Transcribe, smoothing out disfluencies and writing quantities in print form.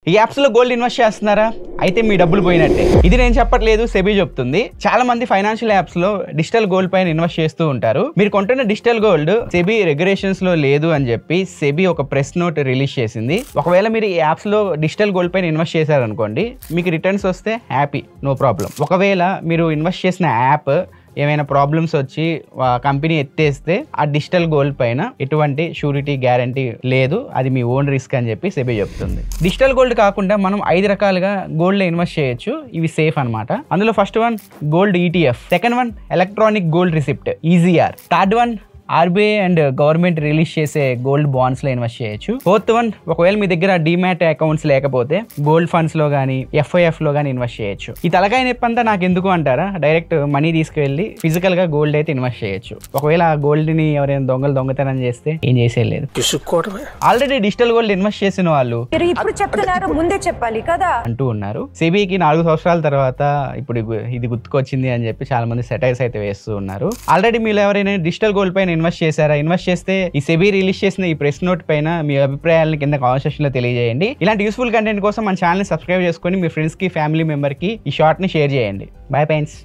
ఈ యాప్స్ లో gold invest చేస్తున్నారా? అయితే మీ డబ్బులు పోయినట్టే. ఇది నేను చెప్పట్లేదు, సెబీ చెప్తుంది. చాలా మంది ఫైనాన్షియల్ యాప్స్ లో డిజిటల్ గోల్డ్ పైన ఇన్వెస్ట్ చేస్తూ ఉంటారు. మీరు కొంటున్న డిజిటల్ గోల్డ్ సెబీ రెగ్యులేషన్స్ లో లేదు అని చెప్పి సెబీ ఒక ప్రెస్ నోట్ రిలీజ్ చేసింది. ఒకవేళ మీరు ఈ యాప్స్ లో డిజిటల్ గోల్డ్ పైన ఇన్వెస్ట్ చేశారనుకోండి, మీకు రిటర్న్స్ వస్తే హ్యాపీ, నో ప్రాబ్లం. ఒకవేళ మీరు ఇన్వెస్ట్ చేసిన యాప్ ఏమైనా ప్రాబ్లమ్స్ వచ్చి కంపెనీ ఎత్తేస్తే ఆ డిజిటల్ గోల్డ్ పైన ఎటువంటి షూరిటీ గ్యారంటీ లేదు, అది మీ ఓన్ రిస్క్ అని చెప్పి సెబీ చెప్తుంది. డిజిటల్ గోల్డ్ కాకుండా మనం 5 రకాలుగా గోల్డ్ లో ఇన్వెస్ట్ చేయొచ్చు. ఇవి సేఫ్ అన్నమాట. అందులో first one gold ETF, second one electronic gold receipt EGR, third one RBI and government release చేసే గోల్డ్ బాండ్స్ లో ఇన్వెస్ట్ చేయొచ్చు. ఫోర్త్ వన్, ఒకవేళ మీ దగ్గర డీమ్యాట్ అకౌంట్స్ లేకపోతే గోల్డ్ ఫండ్స్ లో కానీ FIF లో కానీ ఇన్వెస్ట్ చేయొచ్చు. ఈ తలకాయ నొప్పి అంతా నాకు ఎందుకు అంటారా, డైరెక్ట్ మనీ తీసుకువెళ్ళి ఫిజికల్ గా గోల్డ్ అయితే ఇన్వెస్ట్ చేయొచ్చు. ఒకవేళ ఆ గోల్డ్ ని ఎవరైనా దొంగతనం చేస్తే ఏం చేసేయలేదు. ఆల్రెడీ డిజిటల్ గోల్డ్ ఇన్వెస్ట్ చేసిన వాళ్ళు ఇప్పుడు చెప్తున్నారు, ముందే చెప్పాలి కదా అంటూ ఉన్నారు. సెబీకి 4 సంవత్సరాల తర్వాత ఇప్పుడు ఇది గుర్తుకొచ్చింది అని చెప్పి చాలా మంది సెటైర్స్ అయితే వేస్తూ ఉన్నారు. ఆల్రెడీ మీరు ఎవరైనా డిజిటల్ గోల్డ్ పైన ఇన్వెస్ట్ చేశారా? ఇన్వెస్ట్ చేస్తే ఈ సెబీ రిలీజ్ చేసిన ఈ ప్రెస్ నోట్ పైన మీ అభిప్రాయాలను కింద కామెంట్ సెక్షన్ లో తెలియజేయండి. ఇలాంటి యూస్ఫుల్ కంటెంట్ కోసం మన ఛానల్ ని సబ్స్క్రైబ్ చేసుకొని మీ ఫ్రెండ్స్ కి, ఫ్యామిలీ మెంబర్ కి ఈ షార్ట్ ని షేర్ చేయండి. Bye friends.